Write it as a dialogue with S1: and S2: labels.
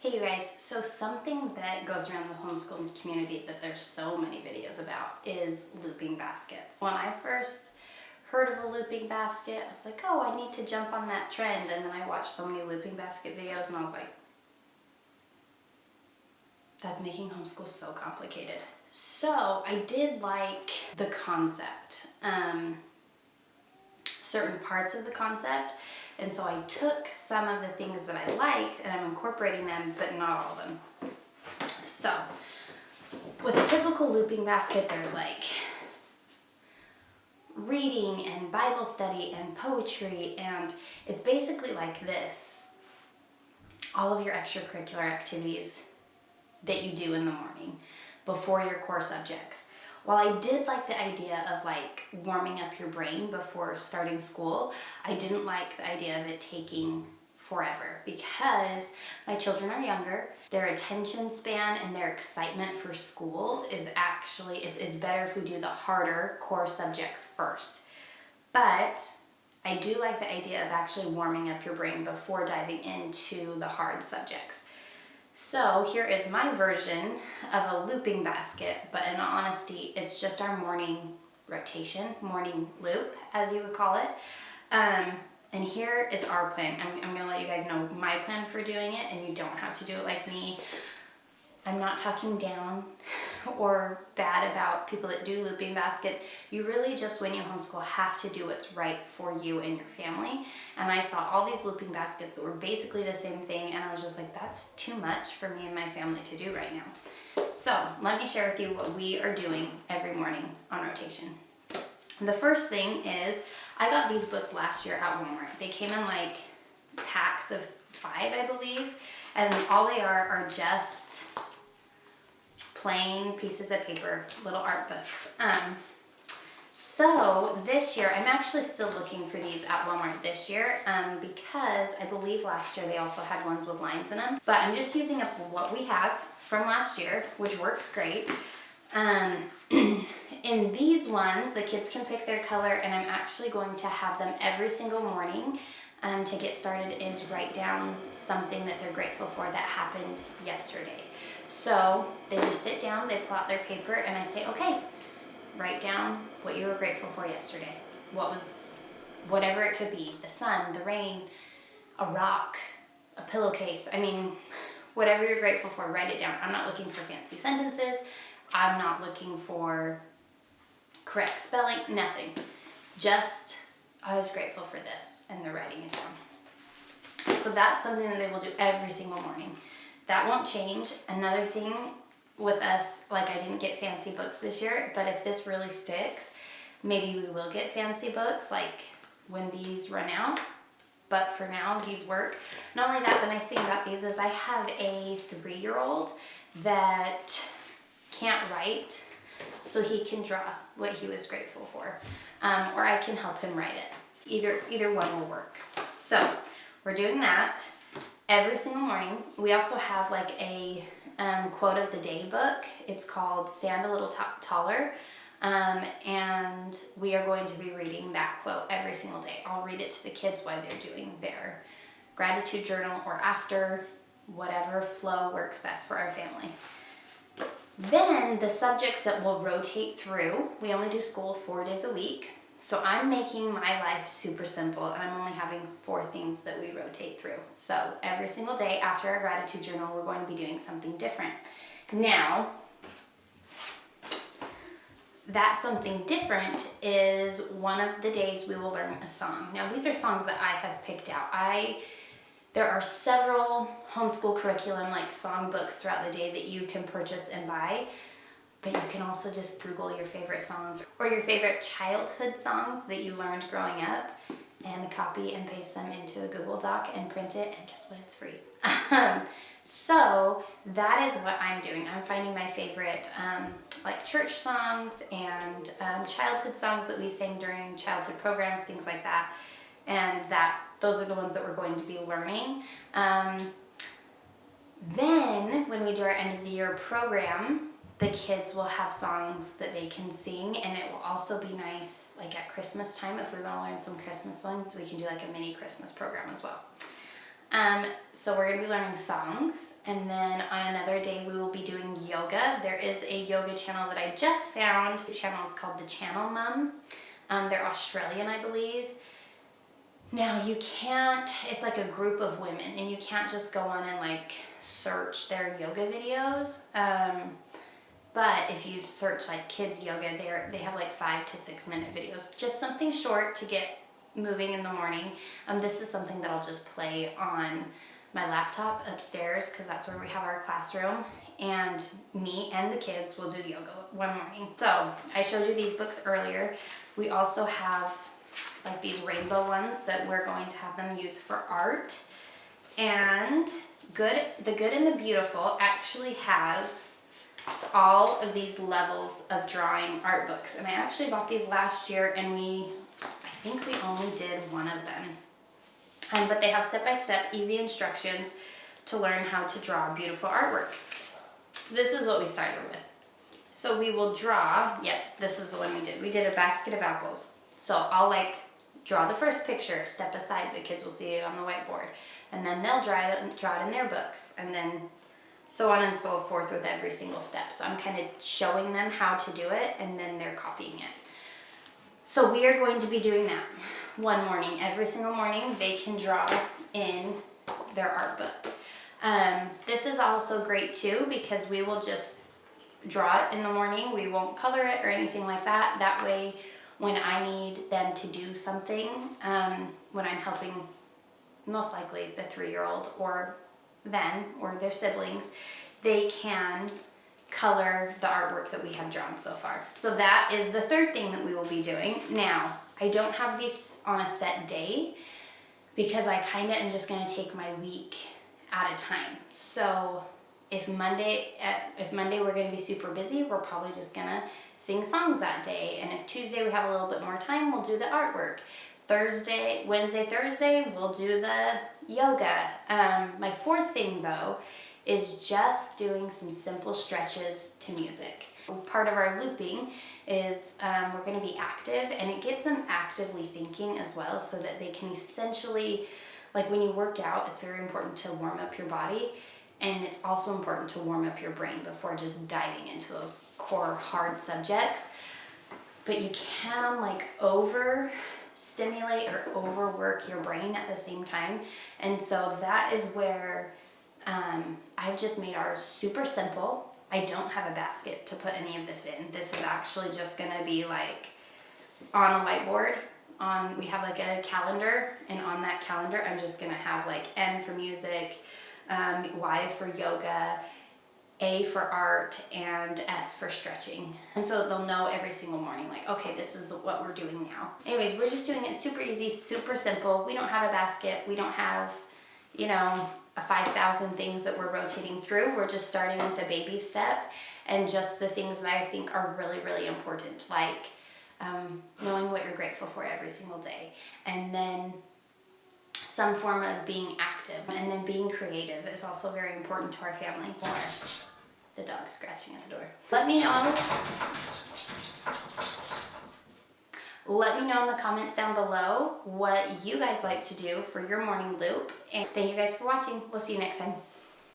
S1: Hey you guys, so something that goes around the homeschool community that there's so many videos about is looping baskets. When I first heard of a looping basket, I was like, oh, I need to jump on that trend. And then I watched so many looping basket videos and I was like, that's making homeschool so complicated. So I did like the concept, certain parts of the concept. And so I took some of the things that I liked and I'm incorporating them, but not all of them. So with a typical looping basket, there's like reading and Bible study and poetry, and it's basically like this. All of your extracurricular activities that you do in the morning before your core subjects. While I did like the idea of like warming up your brain before starting school, I didn't like the idea of it taking forever because my children are younger. Their attention span and their excitement for school is actually, it's better if we do the harder core subjects first. But I do like the idea of actually warming up your brain before diving into the hard subjects. So here is my version of a looping basket, but in all honesty, it's just our morning rotation, morning loop, as you would call it. And here is our plan. I'm gonna let you guys know my plan for doing it, and you don't have to do it like me. I'm not talking down or bad about people that do looping baskets. You really just, when you homeschool, have to do what's right for you and your family. And I saw all these looping baskets that were basically the same thing, and I was just like, that's too much for me and my family to do right now. So let me share with you what we are doing every morning on rotation. The first thing is, I got these books last year at Walmart. They came in like packs of 5, I believe, and all they are just plain pieces of paper, little art books. So this year, I'm actually still looking for these at Walmart this year because I believe last year they also had ones with lines in them. But I'm just using up what we have from last year, which works great. In these ones, the kids can pick their color, and I'm actually going to have them every single morning to get started is write down something that they're grateful for that happened yesterday. So they just sit down, they pull out their paper, and I say, okay, write down what you were grateful for yesterday. Whatever it could be, the sun, the rain, a rock, a pillowcase. I mean, whatever you're grateful for, write it down. I'm not looking for fancy sentences. I'm not looking for correct spelling, nothing. Just, I was grateful for this, and they're writing it down. So that's something that they will do every single morning. That won't change. Another thing with us, like I didn't get fancy books this year, but if this really sticks, maybe we will get fancy books like when these run out. But for now, these work. Not only that, the nice thing about these is I have a 3-year-old that can't write, so he can draw what he was grateful for, or I can help him write it. Either one will work. So we're doing that every single morning. We also have like a quote of the day book. It's called Stand a Little Taller, and we are going to be reading that quote every single day. I'll read it to the kids while they're doing their gratitude journal or after, whatever flow works best for our family. Then the subjects that we'll rotate through, we only do school 4 days a week. So I'm making my life super simple, and I'm only having 4 things that we rotate through. So every single day after our gratitude journal, we're going to be doing something different. Now, that something different is one of the days we will learn a song. Now, these are songs that I have picked out. There are several homeschool curriculum like song books throughout the day that you can purchase and buy, but you can also just Google your favorite songs or your favorite childhood songs that you learned growing up and copy and paste them into a Google Doc and print it, and guess what? It's free. So that is what I'm doing. I'm finding my favorite like church songs and childhood songs that we sang during childhood programs, things like that, and those are the ones that we're going to be learning. Then when we do our end of the year program, the kids will have songs that they can sing, and it will also be nice like at Christmas time if we want to learn some Christmas ones, we can do like a mini Christmas program as well. So we're gonna be learning songs, and then on another day we will be doing yoga. There is a yoga channel that I just found. The channel is called The Channel Mum. They're Australian, I believe. Now you can't, it's like a group of women, and you can't just go on and like search their yoga videos. But if you search like kids yoga, they have like 5 to 6 minute videos, just something short to get moving in the morning. This is something that I'll just play on my laptop upstairs because that's where we have our classroom, and me and the kids will do yoga one morning. So I showed you these books earlier. We also have like these rainbow ones that we're going to have them use for art. And The Good and the Beautiful actually has all of these levels of drawing art books, and I actually bought these last year, and I think we only did one of them. But they have step-by-step easy instructions to learn how to draw beautiful artwork. So this is what we started with. So we will draw, this is the one we did. We did a basket of apples. So I'll like draw the first picture, step aside, the kids will see it on the whiteboard, and then they'll draw it in their books, and then so on and so forth with every single step. So I'm kind of showing them how to do it, and then they're copying it. So we are going to be doing that one morning. Every single morning they can draw in their art book. This is also great too because we will just draw it in the morning. We won't color it or anything like that. That way when I need them to do something, when I'm helping most likely the 3-year-old or them or their siblings, they can color the artwork that we have drawn so far. So that is the third thing that we will be doing. Now, I don't have these on a set day because I kind of am just going to take my week at a time. So if Monday we're going to be super busy, we're probably just going to sing songs that day. And if Tuesday we have a little bit more time, we'll do the artwork. Wednesday, Thursday, we'll do the yoga. My fourth thing though is just doing some simple stretches to music. Part of our looping is we're going to be active, and it gets them actively thinking as well, so that they can essentially, like when you work out, it's very important to warm up your body, and it's also important to warm up your brain before just diving into those core hard subjects. But you can like overstimulate or overwork your brain at the same time, and so that is where I've just made ours super simple. I don't have a basket to put any of this in. This is actually just gonna be like on a whiteboard. We have like a calendar, and on that calendar I'm just gonna have like M for music, Y for yoga, A for art, and S for stretching. And so they'll know every single morning, like, okay, this is what we're doing now. Anyways, we're just doing it super easy, super simple. We don't have a basket. We don't have, 5,000 things that we're rotating through. We're just starting with a baby step and just the things that I think are really, really important, like knowing what you're grateful for every single day, and then some form of being active, and then being creative is also very important to our family. Or the dog scratching at the door. Let me know in the comments down below what you guys like to do for your morning loop. And thank you guys for watching. We'll see you next time.